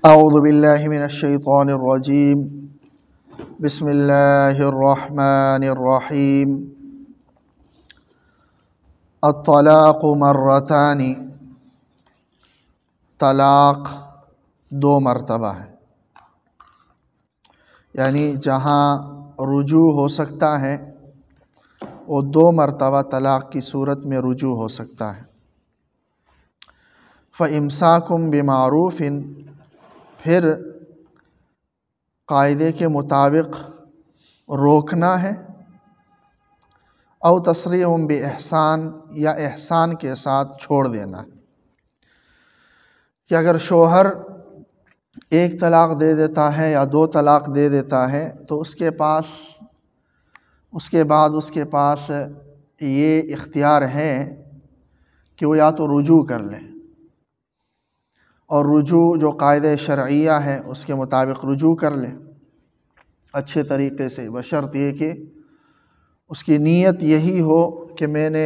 اعوذ باللہ من الشیطان الرجیم بسم اللہ الرحمن الرحیم الطلاق مرتان، طلاق دو مرتبہ ہے، یعنی جہاں رجوع ہو سکتا ہے وہ دو مرتبہ طلاق کی صورت میں رجوع ہو سکتا ہے۔ فَإِمْسَاكُمْ بِمَعْرُوفٍ، پھر قاعدے کے مطابق روکنا ہے، او تسریح بِإِحْسَان، یا احسان کے ساتھ چھوڑ دینا ہے کہ اگر شوہر ایک طلاق دے دیتا ہے یا دو طلاق دے دیتا ہے تو اس کے بعد اس کے پاس یہ اختیار ہے کہ وہ یا تو رجوع کر لے، اور رجوع جو قاعدہ شرعیہ ہے اس کے مطابق رجوع کر لے اچھے طریقے سے، بشرط یہ کہ اس کی نیت یہی ہو کہ میں نے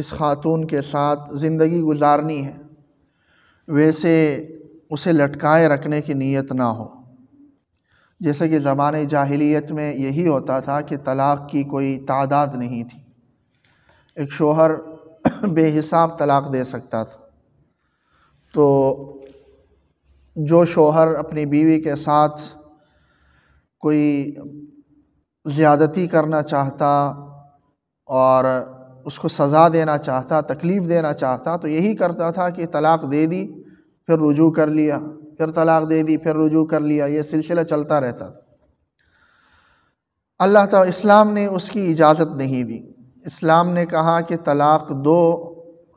اس خاتون کے ساتھ زندگی گزارنی ہے، ویسے اسے لٹکائے رکھنے کی نیت نہ ہو۔ جیسے کہ زمانہ جاہلیت میں یہی ہوتا تھا کہ طلاق کی کوئی تعداد نہیں تھی، ایک شوہر بے حساب طلاق دے سکتا تھا، تو جو شوہر اپنی بیوی کے ساتھ کوئی زیادتی کرنا چاہتا اور اس کو سزا دینا چاہتا، تکلیف دینا چاہتا، تو یہی کرتا تھا کہ طلاق دے دی پھر رجوع کر لیا، پھر طلاق دے دی پھر رجوع کر لیا، یہ سلسلہ چلتا رہتا تھا۔ اللہ تعالیٰ اسلام نے اس کی اجازت نہیں دی، اسلام نے کہا کہ طلاق دو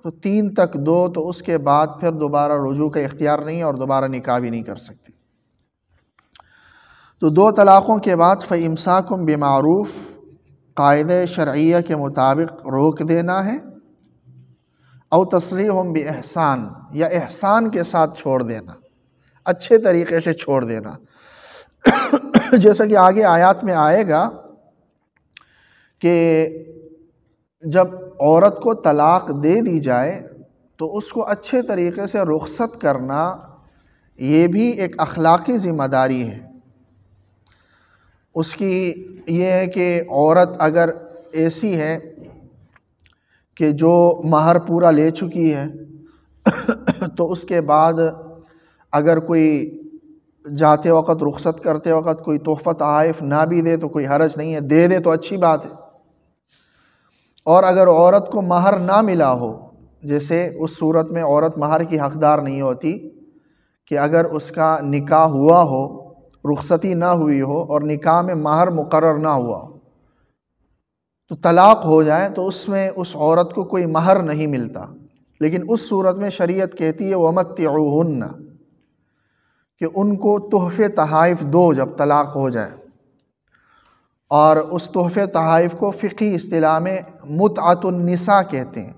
تو 3 تک دو، تو اس کے بعد پھر دوبارہ رجوع کا اختیار نہیں اور دوبارہ نکاح بھی نہیں کر سکتے۔ تو 2 طلاقوں کے بعد فَإِمْسَاكُمْ بِمَعْرُوف، قاعدہ شرعیہ کے مطابق روک دینا ہے، او تسریح بِإِحْسَان، یا احسان کے ساتھ چھوڑ دینا، اچھے طریقے سے چھوڑ دینا۔ جیسا کہ آگے آیات میں آئے گا کہ جب عورت کو طلاق دے دی جائے تو اس کو اچھے طریقے سے رخصت کرنا یہ بھی ایک اخلاقی ذمہ داری ہے۔ اس کی یہ ہے کہ عورت اگر ایسی ہے کہ جو مہر پورا لے چکی ہے تو اس کے بعد اگر کوئی جاتے وقت رخصت کرتے وقت کوئی تحفہ تحائف نہ بھی دے تو کوئی حرج نہیں ہے، دے دے تو اچھی بات ہے۔ اور اگر عورت کو مہر نہ ملا ہو، جیسے اس صورت میں عورت مہر کی حقدار نہیں ہوتی کہ اگر اس کا نکاح ہوا ہو، رخصتی نہ ہوئی ہو اور نکاح میں مہر مقرر نہ ہوا ہو تو طلاق ہو جائے تو اس میں اس عورت کو کوئی مہر نہیں ملتا، لیکن اس صورت میں شریعت کہتی ہے وَمَتِّعُوهُنَّ، کہ ان کو تحفے تحائف دو جب طلاق ہو جائے، اور اس تحفے تحائف کو فقہی اصطلاح میں متعۃ النساء کہتے ہیں۔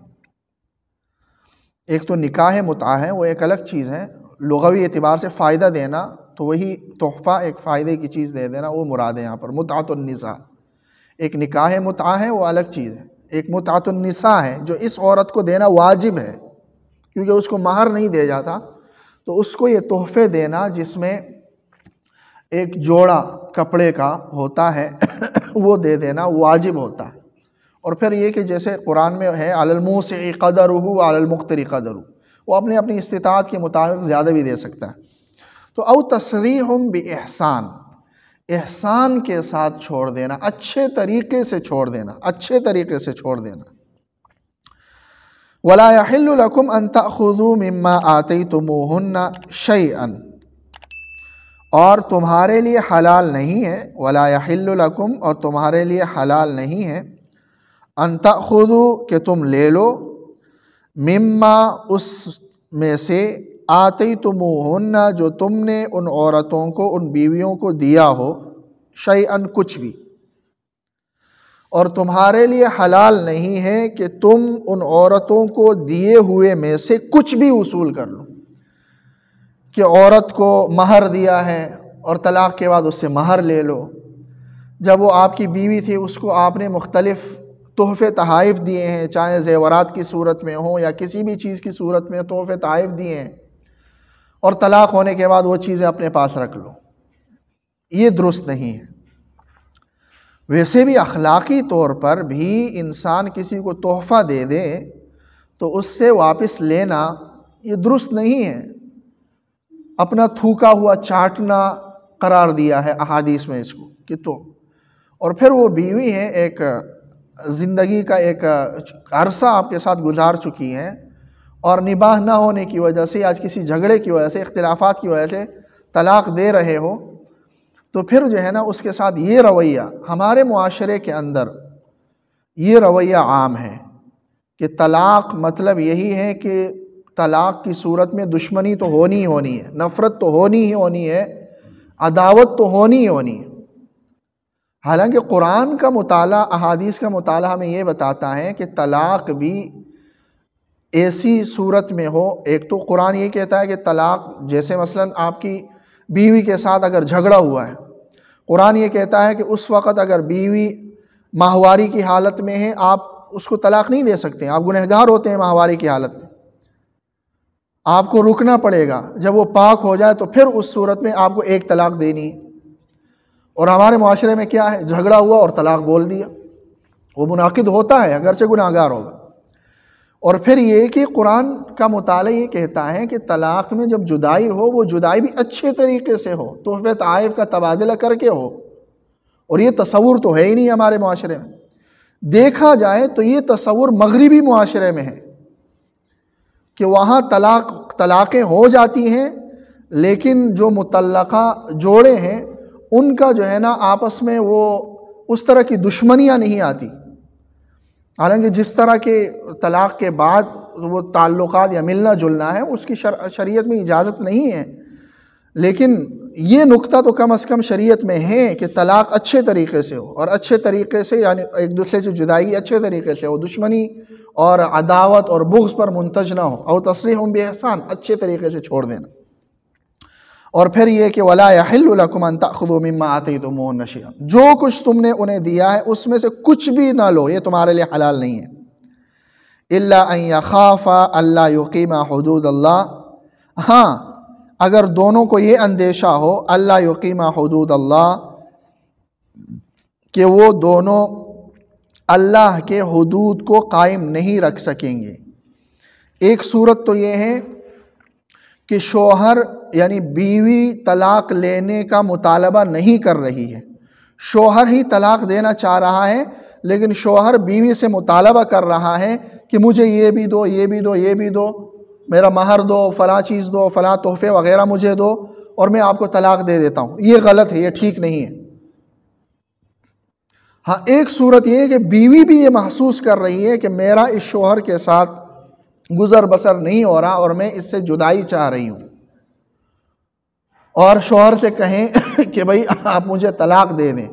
ایک تو نکاح متعہ ہے، وہ ایک الگ چیز ہے، لغوی اعتبار سے فائدہ دینا، تو وہی تحفہ ایک فائدے کی چیز دے دینا، وہ مراد ہے یہاں پر متعۃ النساء۔ ایک نکاح متعہ ہے، وہ الگ چیز ہے، ایک متعۃ النساء ہے جو اس عورت کو دینا واجب ہے، کیونکہ اس کو مہر نہیں دیا جاتا، تو اس کو یہ تحفے دینا جس میں ایک جوڑا کپڑے کا ہوتا ہے وہ دے دینا واجب ہوتا ہے۔ اور پھر یہ کہ جیسے قرآن میں ہے علی الموسع قدرہ وعلی المقتر قدرہ، وہ اپنی استطاعت کے مطابق زیادہ بھی دے سکتا ہے۔ تو او تسریح بِإِحْسَان، احسان کے ساتھ چھوڑ دینا، اچھے طریقے سے چھوڑ دینا، اچھے طریقے سے چھوڑ دینا۔ وَلَا يَحِلُّ لَكُمْ أَن تَأْخُذُوا مِمَّا آتَيْتُمُوهُنَّ شَيْئًا، اور تمہارے لیے حلال نہیں ہے، وَلَا يَحِلُّ لَكُمْ، اور تمہارے لیے حلال نہیں ہے، أَن تَأْخُذُوا، کہ تم لے لو، مِمَّا، اس میں سے، آتَيْتُمُوهُنَّ، جو تم نے ان عورتوں کو، ان بیویوں کو دیا ہو، شَيْئًا، کچھ بھی۔ اور تمہارے لیے حلال نہیں ہے کہ تم ان عورتوں کو دیے ہوئے میں سے کچھ بھی وصول کر لو، کہ عورت کو مہر دیا ہے اور طلاق کے بعد اس سے مہر لے لو، جب وہ آپ کی بیوی تھی اس کو آپ نے مختلف تحفے تحائف دیے ہیں، چاہے زیورات کی صورت میں ہوں یا کسی بھی چیز کی صورت میں تحفے تحائف دیے ہیں، اور طلاق ہونے کے بعد وہ چیزیں اپنے پاس رکھ لو، یہ درست نہیں ہے۔ ویسے بھی اخلاقی طور پر بھی انسان کسی کو تحفہ دے دے تو اس سے واپس لینا یہ درست نہیں ہے، اپنا تھوکا ہوا چاٹنا قرار دیا ہے احادیث میں اس کو کہ تو، اور پھر وہ بیوی ہے، ایک زندگی کا ایک عرصہ آپ کے ساتھ گزار چکی ہیں، اور نباہ نہ ہونے کی وجہ سے، آج کسی جھگڑے کی وجہ سے، اختلافات کی وجہ سے طلاق دے رہے ہو، تو پھر جو ہے نا اس کے ساتھ یہ رویہ، ہمارے معاشرے کے اندر یہ رویہ عام ہے کہ طلاق مطلب یہی ہے کہ طلاق کی صورت میں دشمنی تو ہونی ہی ہونی ہے، نفرت تو ہونی ہی ہونی ہے، عداوت تو ہونی ہی ہونی ہے۔ حالانکہ قرآن کا مطالعہ، احادیث کا مطالعہ ہمیں یہ بتاتا ہے کہ طلاق بھی ایسی صورت میں ہو، ایک تو قرآن یہ کہتا ہے کہ طلاق، جیسے مثلا آپ کی بیوی کے ساتھ اگر جھگڑا ہوا ہے، قرآن یہ کہتا ہے کہ اس وقت اگر بیوی ماہواری کی حالت میں ہے، آپ اس کو طلاق نہیں دے سکتے، آپ گنہگار ہوتے ہیں ماہواری کی حالت میں، آپ کو رکنا پڑے گا، جب وہ پاک ہو جائے تو پھر اس صورت میں آپ کو ایک طلاق دینی ہے۔ اور ہمارے معاشرے میں کیا ہے، جھگڑا ہوا اور طلاق بول دیا، وہ منعقد ہوتا ہے اگرچہ گناہگار ہوگا۔ اور پھر یہ کہ قرآن کا مطالعہ یہ کہتا ہے کہ طلاق میں جب جدائی ہو، وہ جدائی بھی اچھے طریقے سے ہو، تحفہ تحائف کا تبادلہ کر کے ہو، اور یہ تصور تو ہے ہی نہیں ہمارے معاشرے میں۔ دیکھا جائے تو یہ تصور مغربی معاشرے میں ہے کہ وہاں طلاقیں ہو جاتی ہیں، لیکن جو مطلقہ جوڑے ہیں ان کا جو ہے نا آپس میں وہ اس طرح کی دشمنیاں نہیں آتی۔ حالانکہ جس طرح کے طلاق کے بعد وہ تعلقات یا ملنا جلنا ہے، اس کی شریعت میں اجازت نہیں ہے، لیکن یہ نقطہ تو کم از کم شریعت میں ہے کہ طلاق اچھے طریقے سے ہو، اور اچھے طریقے سے یعنی ایک دوسرے سے جدائی اچھے طریقے سے ہو، دشمنی اور عداوت اور بغض پر منتج نہ ہو، اور تصریح بِإِحْسَان، اچھے طریقے سے چھوڑ دینا۔ اور پھر یہ کہ وَلَا يَحِلُّ لَكُمْ أَن تَأْخُذُوا مِمَّا آتَيْتُمُوهُنَّ شَيْئًا، جو کچھ تم نے انہیں دیا ہے اس میں سے کچھ بھی نہ لو، یہ تمہارے لیے حلال نہیں ہے۔ إِلَّا أَن يَخَافَا أَلَّا يُقِيمَا حُدُودَ اللَّهِ، ہاں اگر دونوں کو یہ اندیشہ ہو، اللہ یقیمہ حدود اللہ، کہ وہ دونوں اللہ کے حدود کو قائم نہیں رکھ سکیں گے۔ ایک صورت تو یہ ہے کہ شوہر یعنی بیوی طلاق لینے کا مطالبہ نہیں کر رہی ہے، شوہر ہی طلاق دینا چاہ رہا ہے، لیکن شوہر بیوی سے مطالبہ کر رہا ہے کہ مجھے یہ بھی دو، یہ بھی دو، یہ بھی دو، میرا مہر دو، فلاں چیز دو، فلاں تحفے وغیرہ مجھے دو، اور میں آپ کو طلاق دے دیتا ہوں۔ یہ غلط ہے، یہ ٹھیک نہیں ہے۔ ہاں ایک صورت یہ ہے کہ بیوی بھی یہ محسوس کر رہی ہے کہ میرا اس شوہر کے ساتھ گزر بسر نہیں ہو رہا اور میں اس سے جدائی چاہ رہی ہوں، اور شوہر سے کہیں کہ بھئی آپ مجھے طلاق دے دیں،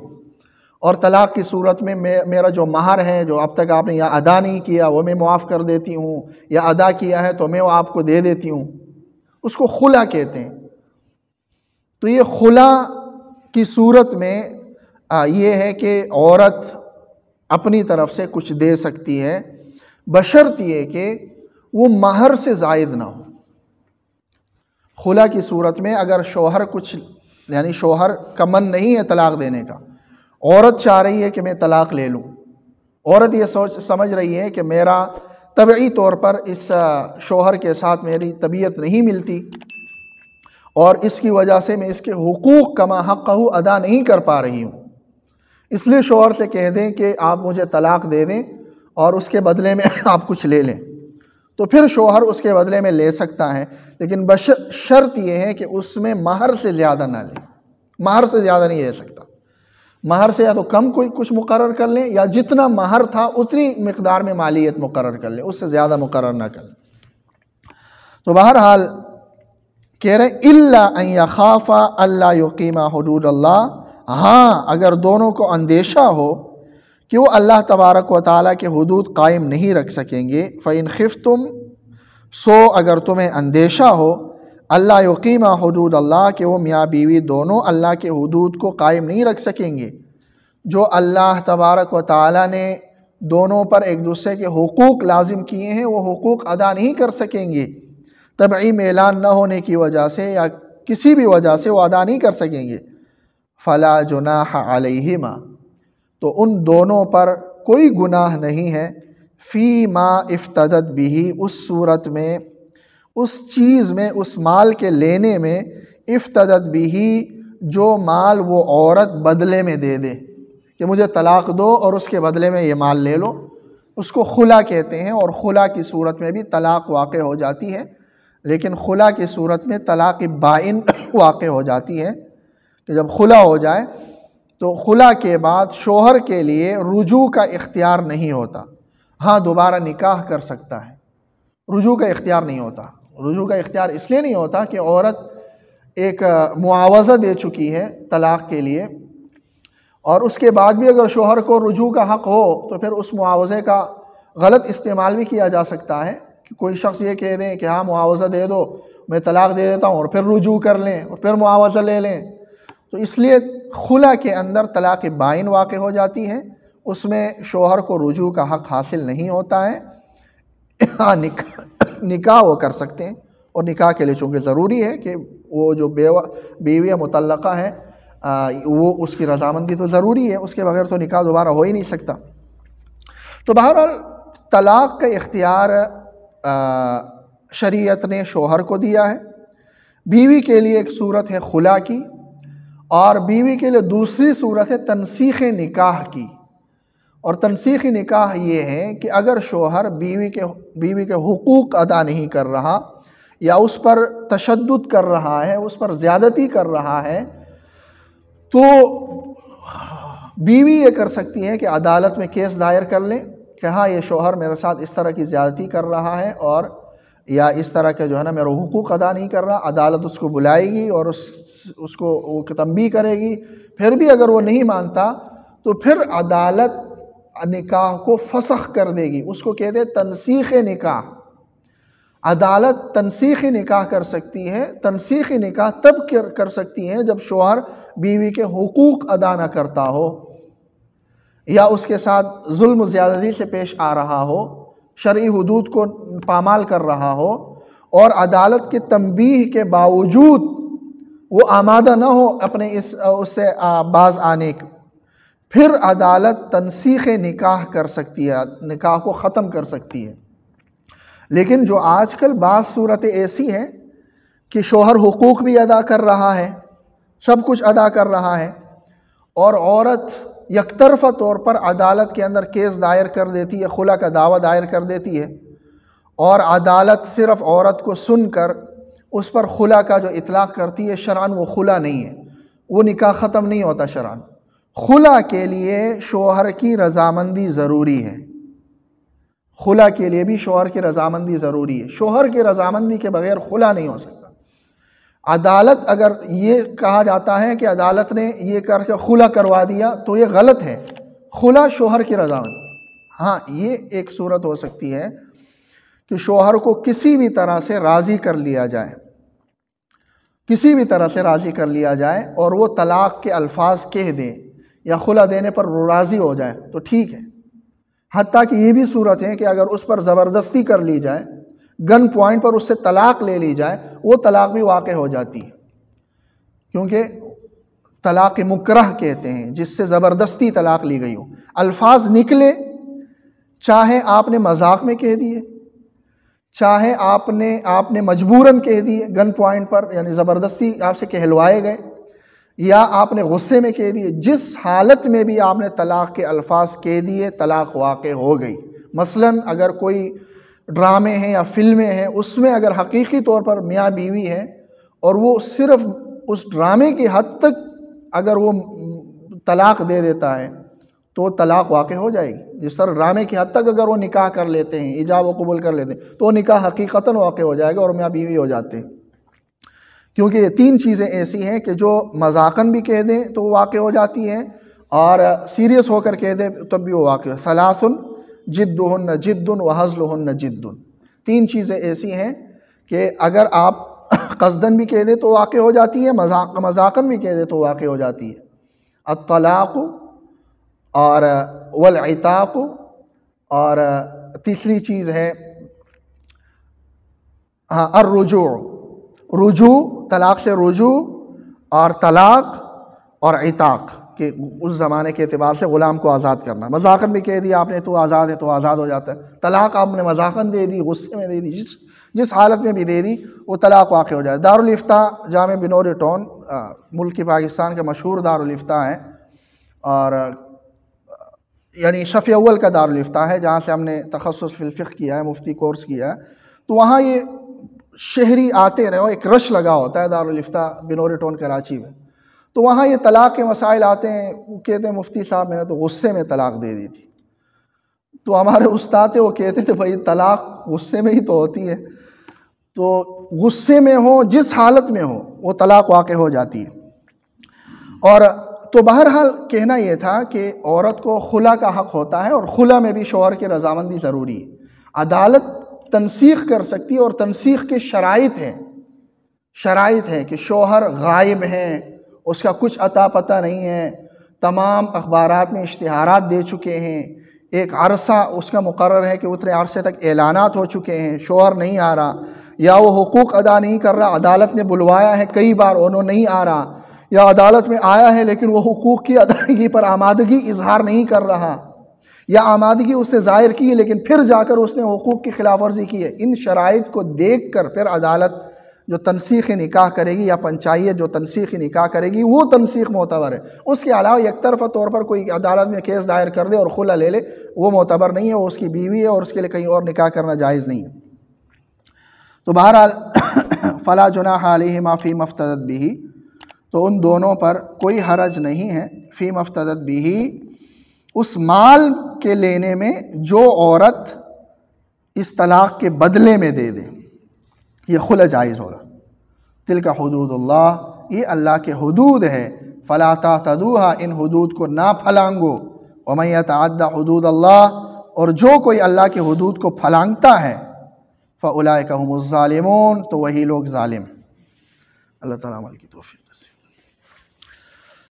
اور طلاق کی صورت میں میرا جو مہر ہے جو اب تک آپ نے یا ادا نہیں کیا وہ میں معاف کر دیتی ہوں، یا ادا کیا ہے تو میں وہ آپ کو دے دیتی ہوں، اس کو خلا کہتے ہیں۔ تو یہ خلا کی صورت میں یہ ہے کہ عورت اپنی طرف سے کچھ دے سکتی ہے، بشرط یہ کہ وہ مہر سے زائد نہ ہو۔ خلا کی صورت میں اگر شوہر کچھ یعنی شوہر کا من نہیں ہے طلاق دینے کا، عورت چاہ رہی ہے کہ میں طلاق لے لوں، عورت یہ سمجھ رہی ہے کہ میرا طبعی طور پر اس شوہر کے ساتھ میری طبیعت نہیں ملتی، اور اس کی وجہ سے میں اس کے حقوق کما حقہ ادا نہیں کر پا رہی ہوں، اس لیے شوہر سے کہہ دیں کہ آپ مجھے طلاق دے دیں اور اس کے بدلے میں آپ کچھ لے لیں، تو پھر شوہر اس کے بدلے میں لے سکتا ہے، لیکن شرط یہ ہے کہ اس میں مہر سے زیادہ نہ لے، مہر سے زیادہ نہیں لے سکتا، مہر سے یا تو کم کوئی کچھ مقرر کر لیں، یا جتنا مہر تھا اتنی مقدار میں مالیت مقرر کر لیں، اس سے زیادہ مقرر نہ کر لیں۔ تو بہرحال کہہ رہے الا ان یخافا الا یقیما حدود اللہ، ہاں اگر دونوں کو اندیشہ ہو کہ وہ اللہ تبارک و تعالیٰ کے حدود قائم نہیں رکھ سکیں گے، فَإِنْ خِفْتُمْ، سو اگر تمہیں اندیشہ ہو اللہ یقیما حدود اللہ، کہ وہ میاں بیوی دونوں اللہ کے حدود کو قائم نہیں رکھ سکیں گے، جو اللہ تبارک و تعالیٰ نے دونوں پر ایک دوسرے کے حقوق لازم کیے ہیں وہ حقوق ادا نہیں کر سکیں گے، طبعی میلان نہ ہونے کی وجہ سے یا کسی بھی وجہ سے وہ ادا نہیں کر سکیں گے، فلا جناح علیہما، تو ان دونوں پر کوئی گناہ نہیں ہے، فی ما افتدت بھی، اس صورت میں، اس چیز میں، اس مال کے لینے میں، افتدت بھی، جو مال وہ عورت بدلے میں دے دے، کہ مجھے طلاق دو اور اس کے بدلے میں یہ مال لے لو، اس کو خلا کہتے ہیں، اور خلا کی صورت میں بھی طلاق واقع ہو جاتی ہے، لیکن خلا کی صورت میں طلاق بائن واقع ہو جاتی ہے، کہ جب خلا ہو جائے تو خلا کے بعد شوہر کے لیے رجوع کا اختیار نہیں ہوتا، ہاں دوبارہ نکاح کر سکتا ہے، رجوع کا اختیار نہیں ہوتا۔ رجوع کا اختیار اس لیے نہیں ہوتا کہ عورت ایک معاوضہ دے چکی ہے طلاق کے لیے، اور اس کے بعد بھی اگر شوہر کو رجوع کا حق ہو تو پھر اس معاوضے کا غلط استعمال بھی کیا جا سکتا ہے، کہ کوئی شخص یہ کہہ دیں کہ ہاں معاوضہ دے دو، میں طلاق دے دیتا ہوں، اور پھر رجوع کر لیں اور پھر معاوضہ لے لیں۔ تو اس لیے خلا کے اندر طلاق بائن واقع ہو جاتی ہے، اس میں شوہر کو رجوع کا حق حاصل نہیں ہوتا ہے، ہاں نکاح وہ کر سکتے ہیں، اور نکاح کے لیے چونکہ ضروری ہے کہ وہ جو بیوی مطلقہ ہے وہ اس کی رضامندی تو ضروری ہے، اس کے بغیر تو نکاح دوبارہ ہو ہی نہیں سکتا۔ تو بہرحال طلاق کا اختیار شریعت نے شوہر کو دیا ہے، بیوی کے لیے ایک صورت ہے خلا کی، اور بیوی کے لیے دوسری صورت ہے تنسیخ نکاح کی۔ اور تنسیخ نکاح یہ ہے کہ اگر شوہر بیوی کے حقوق ادا نہیں کر رہا، یا اس پر تشدد کر رہا ہے، اس پر زیادتی کر رہا ہے، تو بیوی یہ کر سکتی ہے کہ عدالت میں کیس دائر کر لیں کہ ہاں یہ شوہر میرے ساتھ اس طرح کی زیادتی کر رہا ہے، اور یا اس طرح کے جو ہے نا میرا حقوق ادا نہیں کر رہا۔ عدالت اس کو بلائے گی اور اس کو وہ تنبیہ کرے گی، پھر بھی اگر وہ نہیں مانتا تو پھر عدالت نکاح کو فسخ کر دے گی، اس کو کہتے ہیں تنسیخ نکاح۔ عدالت تنسیخ نکاح کر سکتی ہے، تنسیخ نکاح تب کر سکتی ہے جب شوہر بیوی کے حقوق ادا نہ کرتا ہو، یا اس کے ساتھ ظلم و زیادتی سے پیش آ رہا ہو، شرعی حدود کو پامال کر رہا ہو، اور عدالت کے تنبیہ کے باوجود وہ آمادہ نہ ہو اپنے اس سے باز آنے کے، پھر عدالت تنسیخ نکاح کر سکتی ہے، نکاح کو ختم کر سکتی ہے۔ لیکن جو آج کل بعض صورتیں ایسی ہیں کہ شوہر حقوق بھی ادا کر رہا ہے، سب کچھ ادا کر رہا ہے، اور عورت یک طرفہ طور پر عدالت کے اندر کیس دائر کر دیتی ہے، خلا کا دعویٰ دائر کر دیتی ہے، اور عدالت صرف عورت کو سن کر اس پر خلا کا جو اطلاق کرتی ہے، شرعاً وہ خلا نہیں ہے، وہ نکاح ختم نہیں ہوتا شرعاً۔ خلا کے لیے شوہر کی رضامندی ضروری ہے، خلا کے لیے بھی شوہر کی رضامندی ضروری ہے، شوہر کی رضامندی کے بغیر خلا نہیں ہو سکتا۔ عدالت اگر یہ کہا جاتا ہے کہ عدالت نے یہ کر کے خلا کروا دیا تو یہ غلط ہے، خلا شوہر کی رضامندی۔ ہاں یہ ایک صورت ہو سکتی ہے کہ شوہر کو کسی بھی طرح سے راضی کر لیا جائے، کسی بھی طرح سے راضی کر لیا جائے، اور وہ طلاق کے الفاظ کہہ دے یا خلا دینے پر راضی ہو جائے تو ٹھیک ہے۔ حتیٰ کہ یہ بھی صورت ہے کہ اگر اس پر زبردستی کر لی جائے، گن پوائنٹ پر اس سے طلاق لے لی جائے، وہ طلاق بھی واقع ہو جاتی ہے، کیونکہ طلاق مکرہ کہتے ہیں جس سے زبردستی طلاق لی گئی ہو، الفاظ نکلے، چاہے آپ نے مذاق میں کہہ دیے، چاہے آپ نے مجبوراً کہہ دیے گن پوائنٹ پر، یعنی زبردستی آپ سے کہلوائے گئے، یا آپ نے غصے میں کہہ دیے، جس حالت میں بھی آپ نے طلاق کے الفاظ کہہ دیے، طلاق واقع ہو گئی۔ مثلاً اگر کوئی ڈرامے ہیں یا فلمیں ہیں، اس میں اگر حقیقی طور پر میاں بیوی ہے اور وہ صرف اس ڈرامے کی حد تک اگر وہ طلاق دے دیتا ہے تو طلاق واقع ہو جائے گی۔ جس طرح ڈرامے کی حد تک اگر وہ نکاح کر لیتے ہیں، ایجاب و قبول کر لیتے ہیں، تو وہ نکاح حقیقتاً واقع ہو جائے گا اور میاں بیوی ہو جاتے ہیں۔ کیونکہ یہ تین چیزیں ایسی ہیں کہ جو مذاقاً بھی کہہ دیں تو وہ واقع ہو جاتی ہیں، اور سیریس ہو کر کہہ دیں تب بھی وہ واقع ہو۔ ثلاث جدہن جد وہزلہن جد، تین چیزیں ایسی ہیں کہ اگر آپ قصداً بھی کہہ دیں تو واقع ہو جاتی ہے، مذاقاً بھی کہہ دیں تو واقع ہو جاتی ہے۔ الطلاق اور والعتاق، اور تیسری چیز ہے ہاں الرجوع، رجوع طلاق سے رجوع، اور طلاق اور عتاق کہ اس زمانے کے اعتبار سے غلام کو آزاد کرنا. مذاقاً بھی کہہ دیا آپ نے تو آزاد ہے تو آزاد ہو جاتا ہے. طلاق آپ نے مذاقاً دے دی، غصے میں دے دی، جس حالت میں بھی دے دی وہ طلاق واقع ہو جائے. دارالافتاء جامع بنور ٹاؤن ملک پاکستان کا مشہور دارالافتاء ہے، اور یعنی صف اول کا دارالافتاء ہے جہاں سے ہم نے تخصص فی الفقہ کیا ہے، مفتی کورس کیا ہے. تو وہاں یہ شہری آتے رہے، ایک رش لگا ہوتا ہے دارالافتاء بنور ٹاؤن کراچی میں. تو وہاں یہ طلاق کے مسائل آتے ہیں، وہ کہتے ہیں مفتی صاحب میں نے تو غصے میں طلاق دے دی تھی. تو ہمارے استاد تھے، وہ کہتے تھے بھائی طلاق غصے میں ہی تو ہوتی ہے، تو غصے میں ہو جس حالت میں ہو وہ طلاق واقع ہو جاتی ہے. اور تو بہرحال کہنا یہ تھا کہ عورت کو خلا کا حق ہوتا ہے، اور خلا میں بھی شوہر کی رضامندی ضروری ہے. عدالت تنسیخ کر سکتی ہے، اور تنسیخ کے شرائط ہیں کہ شوہر غائب ہیں، اس کا کچھ عطا پتہ نہیں ہے، تمام اخبارات میں اشتہارات دے چکے ہیں، ایک عرصہ اس کا مقرر ہے کہ اتنے عرصے تک اعلانات ہو چکے ہیں، شوہر نہیں آ رہا، یا وہ حقوق ادا نہیں کر رہا، عدالت نے بلوایا ہے کئی بار انہوں نہیں آ رہا، یا عدالت میں آیا ہے لیکن وہ حقوق کی ادائیگی پر آمادگی اظہار نہیں کر رہا، یا آمادگی اس نے ظاہر کی ہے لیکن پھر جا کر اس نے حقوق کی خلاف ورزی کی ہے. ان شرائط کو دیکھ کر پھر عدالت جو تنسیخ نکاح کرے گی، یا پنچایت جو تنسیخ نکاح کرے گی، وہ تنسیخ معتبر ہے. اس کے علاوہ یک طرفہ طور پر کوئی عدالت میں کیس دائر کر دے اور خلا لے لے، وہ معتبر نہیں ہے، وہ اس کی بیوی ہے اور اس کے لیے کہیں اور نکاح کرنا جائز نہیں ہے. تو بہرحال فلا جناح علیہما فیما افتدت بہ، تو ان دونوں پر کوئی حرج نہیں ہے فیما افتدت بہ، اس مال کے لینے میں جو عورت اس طلاق کے بدلے میں دے دے، یہ خلع جائز ہوگا. تلک حدود اللہ، یہ اللہ کے حدود ہے. فلا تعتدوها، ان حدود کو نہ پھلانگو. ومن یتعد حدود اللہ، اور جو کوئی اللہ کے حدود کو پھلانگتا ہے، فاولئک هم الظالمون، تو وہی لوگ ظالم ہیں. اللہ تعالیٰ عمل کی توفیق دے.